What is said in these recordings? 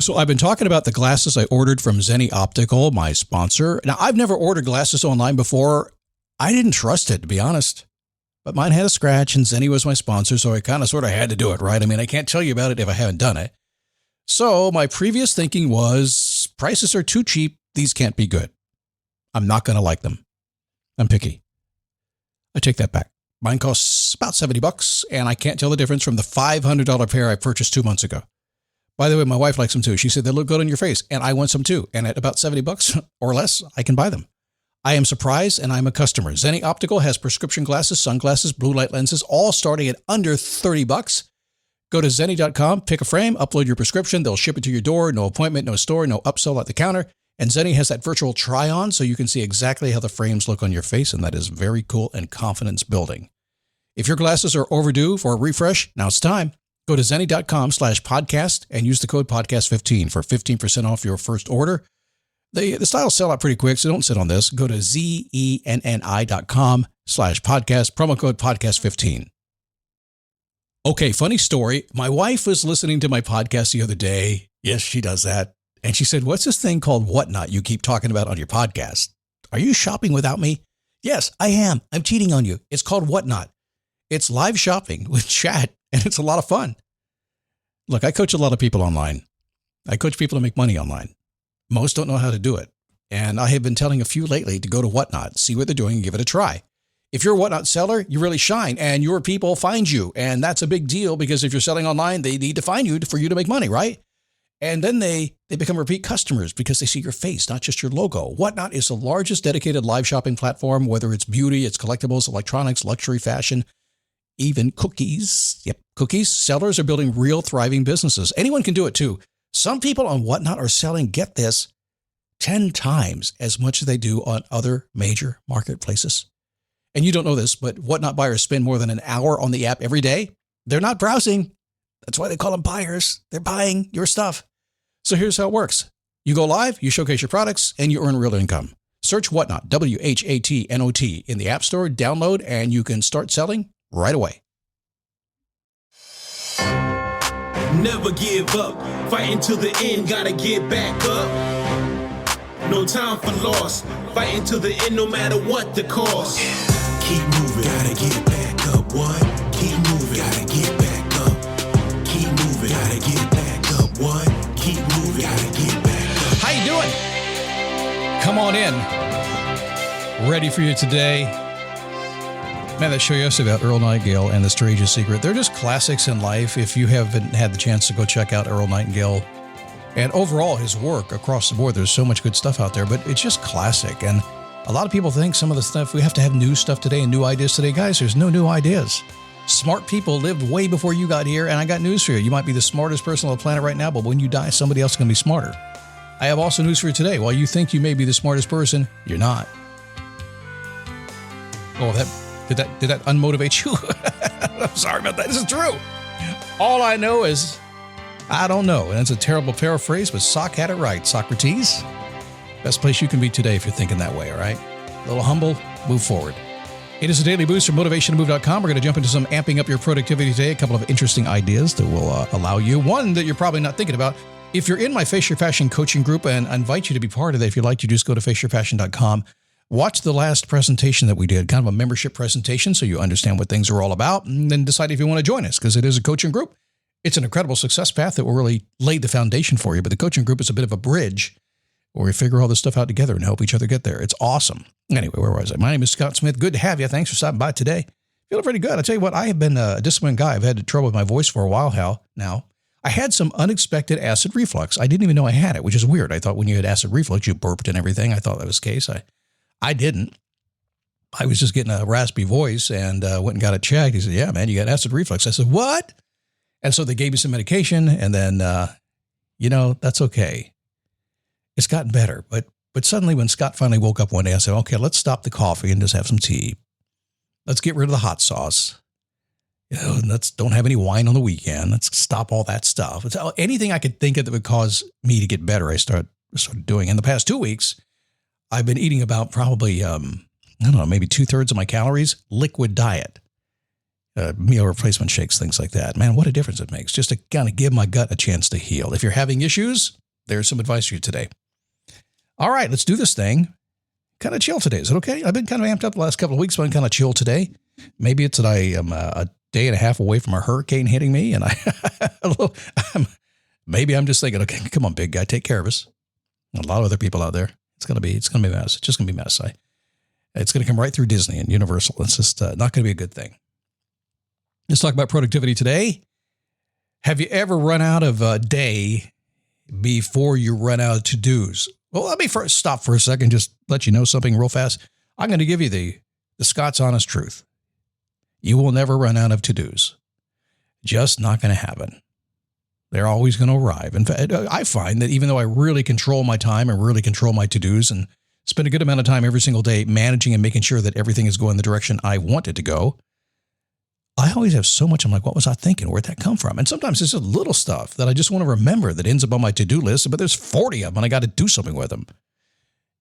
So I've been talking about the glasses I ordered from Zenni Optical, my sponsor. Now, I've never ordered glasses online before. I didn't trust it, to be honest. But mine had a scratch, and Zenni was my sponsor, so I kind of sort of had to do it, right? I mean, I can't tell you about it if I haven't done it. So my previous thinking was, prices are too cheap. These can't be good. I'm not going to like them. I'm picky. I take that back. Mine costs about $70, and I can't tell the difference from the $500 pair I purchased 2 months ago. By the way, my wife likes them too. She said they look good on your face, and I want some too. And at about $70 or less, I can buy them. I am surprised, and I'm a customer. Zenni Optical has prescription glasses, sunglasses, blue light lenses, all starting at under $30. Go to Zenni.com, pick a frame, upload your prescription. They'll ship it to your door. No appointment, no store, no upsell at the counter. And Zenni has that virtual try-on, so you can see exactly how the frames look on your face, and that is very cool and confidence building. If your glasses are overdue for a refresh, now it's time. Go to Zenni.com/podcast and use the code podcast15 for 15% off your first order. The styles sell out pretty quick, so don't sit on this. Go to Zenni.com/podcast, promo code podcast15. Okay, funny story. My wife was listening to my podcast the other day. Yes, she does that. And she said, what's this thing called Whatnot you keep talking about on your podcast? Are you shopping without me? Yes, I am. I'm cheating on you. It's called Whatnot. It's live shopping with chat, and it's a lot of fun. Look, I coach a lot of people online. I coach people to make money online. Most don't know how to do it. And I have been telling a few lately to go to Whatnot, see what they're doing, and give it a try. If you're a Whatnot seller, you really shine, and your people find you. And that's a big deal because if you're selling online, they need to find you for you to make money, right? And then they become repeat customers because they see your face, not just your logo. Whatnot is the largest dedicated live shopping platform, whether it's beauty, it's collectibles, electronics, luxury, fashion, even cookies. Yep, cookies. Sellers are building real thriving businesses. Anyone can do it too. Some people on Whatnot are selling, get this, 10 times as much as they do on other major marketplaces. And you don't know this, but Whatnot buyers spend more than an hour on the app every day. They're not browsing. That's why they call them buyers. They're buying your stuff. So here's how it works. You go live, you showcase your products, and you earn real income. Search Whatnot, WHATNOT, in the App Store, download, and you can start selling right away. Never give up, fighting till the end, gotta get back up. No time for loss, fighting till the end no matter what the cost. Keep moving, gotta get back up, what? Keep moving, gotta get back up. Keep moving, gotta get back up, what? Keep moving, gotta get back up. How you doing? Come on in. Ready for you today. Man, that show yesterday about Earl Nightingale and The Strangest Secret, they're just classics in life. If you haven't had the chance to go check out Earl Nightingale and overall his work across the board, there's so much good stuff out there, but it's just classic. And a lot of people think some of the stuff, we have to have new stuff today and new ideas today. Guys, there's no new ideas. Smart people lived way before you got here, and I got news for you. You might be the smartest person on the planet right now, but when you die, somebody else is going to be smarter. I have also news for you today. While you think you may be the smartest person, you're not. Oh, did that unmotivate you? I'm sorry about that. This is true. All I know is I don't know. And it's a terrible paraphrase, but Sock had it right. Socrates, best place you can be today if you're thinking that way, all right? A little humble, move forward. It is a daily boost from motivationtomove.com. We're going to jump into some amping up your productivity today. A couple of interesting ideas that will allow you. One that you're probably not thinking about. If you're in my Face Your Fashion coaching group, and I invite you to be part of that, if you'd like to, just go to faceyourfashion.com. Watch the last presentation that we did, kind of a membership presentation, so you understand what things are all about, and then decide if you want to join us, because it is a coaching group. It's an incredible success path that will really lay the foundation for you, but the coaching group is a bit of a bridge where we figure all this stuff out together and help each other get there. It's awesome. Anyway, where was I? My name is Scott Smith. Good to have you. Thanks for stopping by today. Feeling pretty good. I tell you what, I have been a disciplined guy. I've had trouble with my voice for a while now. I had some unexpected acid reflux. I didn't even know I had it, which is weird. I thought when you had acid reflux, you burped and everything. I thought that was the case. I didn't. I was just getting a raspy voice and went and got it checked. He said, yeah, man, you got acid reflux. I said, what? And so they gave me some medication, and then, that's okay. It's gotten better. But suddenly when Scott finally woke up one day, I said, okay, let's stop the coffee and just have some tea. Let's get rid of the hot sauce. Let's don't have any wine on the weekend. Let's stop all that stuff. It's anything I could think of that would cause me to get better, I started doing. In the past 2 weeks, I've been eating about probably, maybe 2/3 of my calories, liquid diet. meal replacement shakes, things like that. Man, what a difference it makes just to kind of give my gut a chance to heal. If you're having issues, there's some advice for you today. All right, let's do this thing. Kind of chill today. Is it okay? I've been kind of amped up the last couple of weeks, but I'm kind of chill today. Maybe it's that I am a day and a half away from a hurricane hitting me, and maybe I'm just thinking, okay, come on, big guy, take care of us. A lot of other people out there. It's gonna be a mess. It's just gonna be a mess. It's gonna come right through Disney and Universal. It's just not gonna be a good thing. Let's talk about productivity today. Have you ever run out of a day before you run out of to-dos? Well, let me first stop for a second, just let you know something real fast. I'm going to give you the Scott's honest truth. You will never run out of to-dos. Just not going to happen. They're always going to arrive. In fact, I find that even though I really control my time and really control my to-dos and spend a good amount of time every single day managing and making sure that everything is going the direction I want it to go, I always have so much. I'm like, what was I thinking? Where'd that come from? And sometimes it's just little stuff that I just want to remember that ends up on my to-do list, but there's 40 of them and I got to do something with them.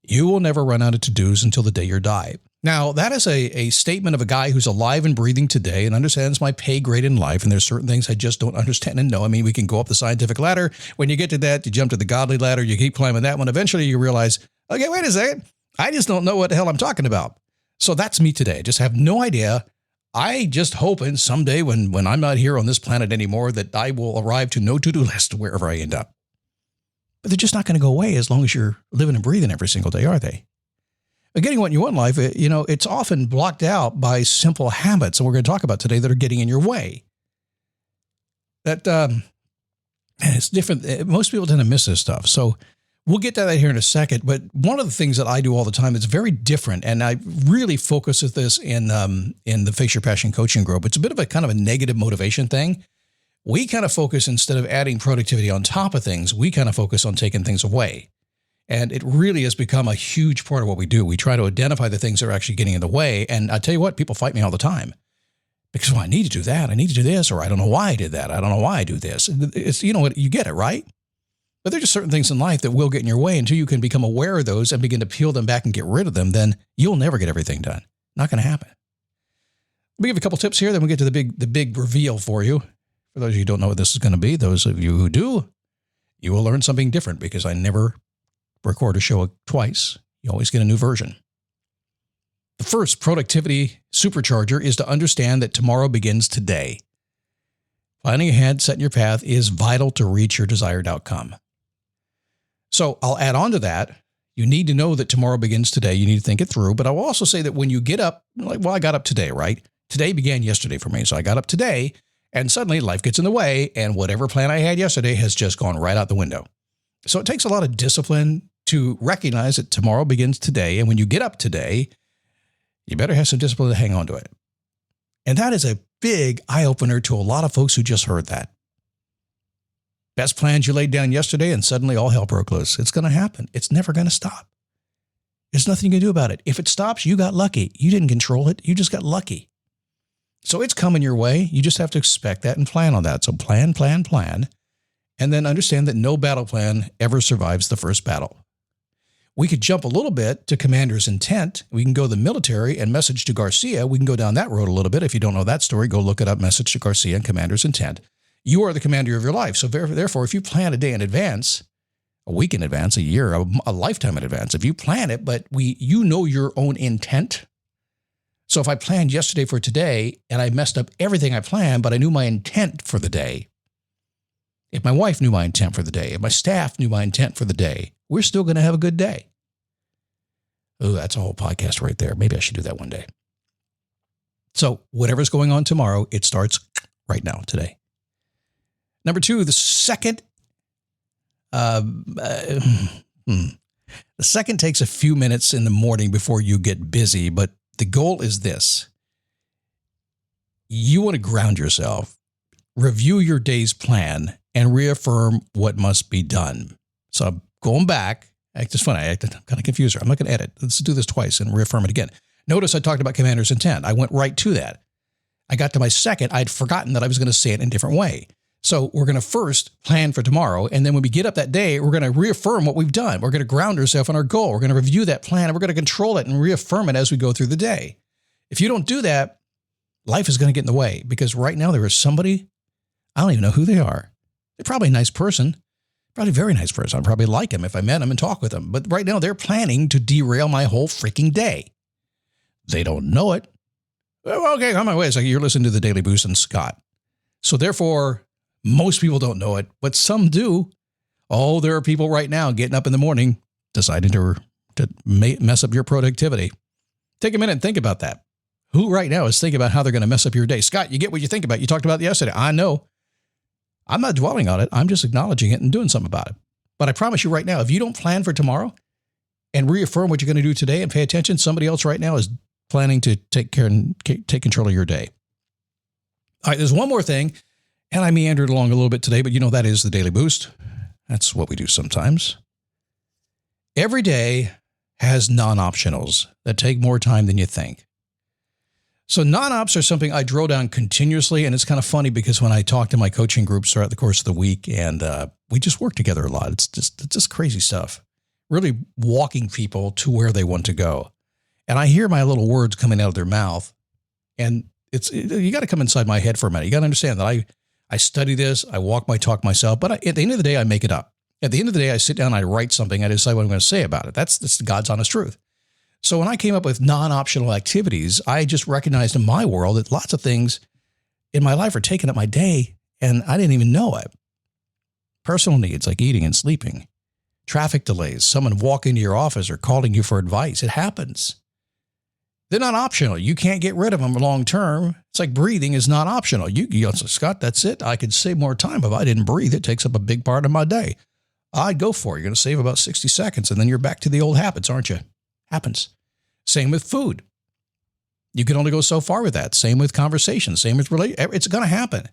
You will never run out of to-dos until the day you die. Now, that is a statement of a guy who's alive and breathing today and understands my pay grade in life. And there's certain things I just don't understand and know. I mean, we can go up the scientific ladder. When you get to that, you jump to the godly ladder. You keep climbing that one. Eventually, you realize, okay, wait a second. I just don't know what the hell I'm talking about. So that's me today. Just have no idea. I just hoping someday when I'm not here on this planet anymore that I will arrive to no to-do list wherever I end up. But they're just not going to go away as long as you're living and breathing every single day, are they? But getting what you want in life, it's often blocked out by simple habits, and we're going to talk about today that are getting in your way. It's different. Most people tend to miss this stuff. So we'll get to that here in a second, but one of the things that I do all the time that's very different, and I really focus with this in the Face Your Passion coaching group, it's a bit of a kind of a negative motivation thing. We kind of focus, instead of adding productivity on top of things, we kind of focus on taking things away. And it really has become a huge part of what we do. We try to identify the things that are actually getting in the way. And I tell you what, people fight me all the time because, well, I need to do that. I need to do this, or I don't know why I did that. I don't know why I do this. It's, you know what, you get it, right? But there are just certain things in life that will get in your way. Until you can become aware of those and begin to peel them back and get rid of them, then you'll never get everything done. Not going to happen. Let me give you a couple tips here, then we'll get to the big reveal for you. For those of you who don't know what this is going to be, those of you who do, you will learn something different because I never record a show twice. You always get a new version. The first productivity supercharger is to understand that tomorrow begins today. Planning ahead, setting your path is vital to reach your desired outcome. So I'll add on to that. You need to know that tomorrow begins today. You need to think it through. But I will also say that when you get up, I got up today, right? Today began yesterday for me. So I got up today and suddenly life gets in the way and whatever plan I had yesterday has just gone right out the window. So it takes a lot of discipline to recognize that tomorrow begins today. And when you get up today, you better have some discipline to hang on to it. And that is a big eye-opener to a lot of folks who just heard that. Best plans you laid down yesterday and suddenly all hell broke loose. It's going to happen. It's never going to stop. There's nothing you can do about it. If it stops, you got lucky. You didn't control it. You just got lucky. So it's coming your way. You just have to expect that and plan on that. So plan. And then understand that no battle plan ever survives the first battle. We could jump a little bit to Commander's Intent. We can go to the military and Message to Garcia. We can go down that road a little bit. If you don't know that story, go look it up, Message to Garcia and Commander's Intent. You are the commander of your life. So therefore, if you plan a day in advance, a week in advance, a year, a lifetime in advance, if you plan it, but you know your own intent. So if I planned yesterday for today and I messed up everything I planned, but I knew my intent for the day, if my wife knew my intent for the day, if my staff knew my intent for the day, we're still going to have a good day. Oh, that's a whole podcast right there. Maybe I should do that one day. So whatever's going on tomorrow, it starts right now, today. Number two, the second takes a few minutes in the morning before you get busy, but the goal is this. You want to ground yourself, review your day's plan, and reaffirm what must be done. So I'm going back. It's funny. I'm kind of confused here. I'm not going to edit. Let's do this twice and reaffirm it again. Notice I talked about Commander's Intent. I went right to that. I got to my second. I'd forgotten that I was going to say it in a different way. So we're going to first plan for tomorrow. And then when we get up that day, we're going to reaffirm what we've done. We're going to ground ourselves on our goal. We're going to review that plan and we're going to control it and reaffirm it as we go through the day. If you don't do that, life is going to get in the way because right now there is somebody, I don't even know who they are. They're probably a nice person, probably a very nice person. I'd probably like him if I met him and talk with him. But right now they're planning to derail my whole freaking day. They don't know it. Well, okay, come on, wait a second. You're listening to the Daily Boost and Scott. So therefore, most people don't know it, but some do. Oh, there are people right now getting up in the morning, deciding to mess up your productivity. Take a minute and think about that. Who right now is thinking about how they're going to mess up your day? Scott, you get what you think about. You talked about it yesterday. I know. I'm not dwelling on it. I'm just acknowledging it and doing something about it. But I promise you right now, if you don't plan for tomorrow and reaffirm what you're going to do today and pay attention, somebody else right now is planning to take control of your day. All right, there's one more thing, and I meandered along a little bit today, but you know that is the Daily Boost. That's what we do sometimes. Every day has non-optionals that take more time than you think. So non-ops are something I drill down continuously, and it's kind of funny because when I talk to my coaching groups throughout the course of the week, and we just work together a lot. It's just crazy stuff. Really walking people to where they want to go. And I hear my little words coming out of their mouth, and you got to come inside my head for a minute. You got to understand that I study this, I walk my talk myself, but at the end of the day, I make it up. At the end of the day, I sit down, I write something, I decide what I'm going to say about it. That's God's honest truth. So when I came up with non-optional activities, I just recognized in my world that lots of things in my life are taking up my day, and I didn't even know it. Personal needs like eating and sleeping, traffic delays, someone walking to your office or calling you for advice. It happens. They're not optional. You can't get rid of them long term. It's like breathing is not optional. You say, Scott, that's it. I could save more time if I didn't breathe. It takes up a big part of my day. I'd go for it. You're going to save about 60 seconds, and then you're back to the old habits, aren't you? Happens. Same with food. You can only go so far with that. Same with conversation. Same with relationships. It's going to happen.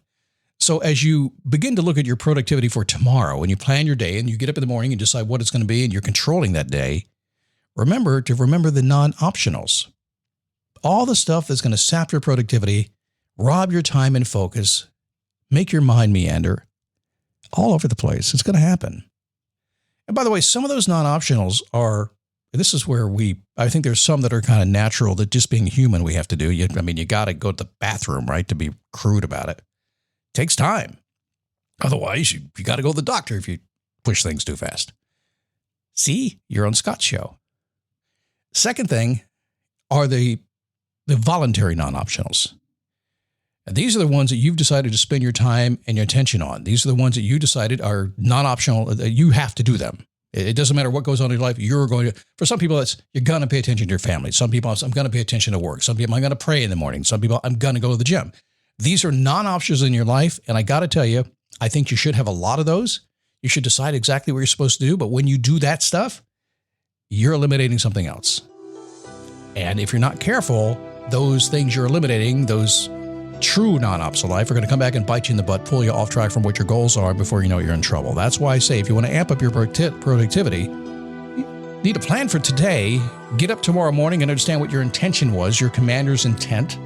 So as you begin to look at your productivity for tomorrow, and you plan your day, and you get up in the morning and decide what it's going to be, and you're controlling that day, remember the non-optionals. All the stuff that's going to sap your productivity, rob your time and focus, make your mind meander all over the place. It's going to happen. And by the way, some of those non-optionals are, this is where I think there's some that are kind of natural that just being human we have to do. You got to go to the bathroom, right, to be crude about it. It takes time. Otherwise, you got to go to the doctor if you push things too fast. See, you're on Scott's show. Second thing are the voluntary non-optionals. And these are the ones that you've decided to spend your time and your attention on. These are the ones that you decided are non-optional. You have to do them. It doesn't matter what goes on in your life. You're going to, for some people, you're going to pay attention to your family. Some people, I'm going to pay attention to work. Some people, I'm going to pray in the morning. Some people, I'm going to go to the gym. These are non-optionals in your life. And I got to tell you, I think you should have a lot of those. You should decide exactly what you're supposed to do. But when you do that stuff, you're eliminating something else. And if you're not careful, those things you're eliminating, those true non-ops of life, are going to come back and bite you in the butt, pull you off track from what your goals are before you know you're in trouble. That's why I say if you want to amp up your productivity, you need to plan for today, get up tomorrow morning and understand what your intention was, your commander's intent,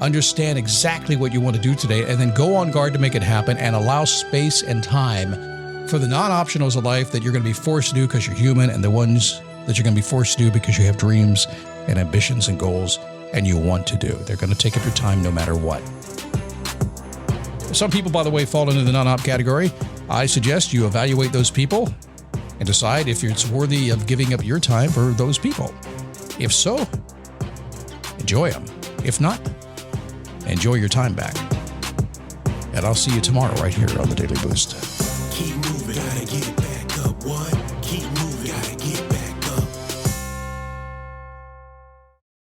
understand exactly what you want to do today, and then go on guard to make it happen and allow space and time for the non-optionals of life that you're going to be forced to do because you're human, and the ones that you're going to be forced to do because you have dreams and ambitions and goals and you want to do. They're going to take up your time no matter what. Some people, by the way, fall into the non-op category. I suggest you evaluate those people and decide if it's worthy of giving up your time for those people. If so, enjoy them. If not, enjoy your time back. And I'll see you tomorrow right here on the Daily Boost. Keep moving, gotta get back up, what? Keep moving.